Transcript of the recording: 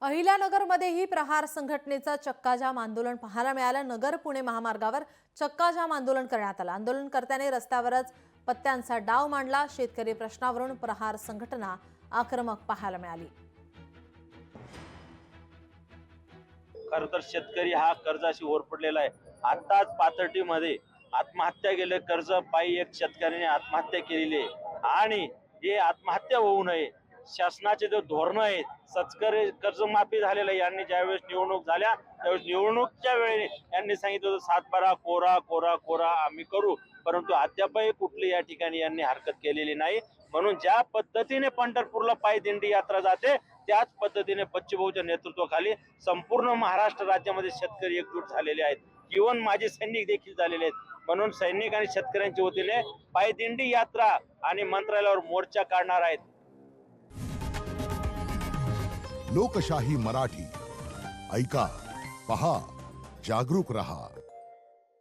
अहिल्यानगरमध्येही प्रहार संघटनेचा चक्काजाम आंदोलन पाहायला मिळालं। नगर पुणे महामार्गावर चक्काजाम आंदोलन करण्यात आलं। आंदोलनकर्त्यांनी रस्त्यावरच पत्त्यांचा डाव मांडला। शेतकरी प्रश्नावरून प्रहार संघटना आक्रमक पाहायला मिळाली। खरं तर शेतकरी हा कर्जाशी ओरपडलेला आहे। आताच पाथर्डीमध्ये आत्महत्या गेले कर्ज पायी एक शेतकऱ्याने आत्महत्या केलेली आहे आणि हे आत्महत्या होऊ नये शासनाचे जे धोरण आहेत सत्कर कर्जमाफी झालेलं आहे। यांनी ज्यावेळेस निवडणूक झाल्या त्यावेळेस निवडणूकच्या वेळी यांनी सांगितलं होतं 7/12 कोरा कोरा कोरा आम्ही करू, परंतु अद्यापही कुठली या ठिकाणी यांनी हरकत केलेली नाही। म्हणून ज्या पद्धतीने पंढरपूरला पायदिंडी यात्रा जाते त्याच पद्धतीने बच्चूभाऊच्या नेतृत्वाखाली संपूर्ण महाराष्ट्र राज्यामध्ये शेतकरी एकजूट झालेले आहेत। इव्हन माजी सैनिक देखील झालेले आहेत। म्हणून सैनिक आणि शेतकऱ्यांच्या वतीने पायदिंडी यात्रा आणि मंत्रालयावर मोर्चा काढणार आहेत। लोकशाही मराठी ऐका, पहा, जागरूक रहा।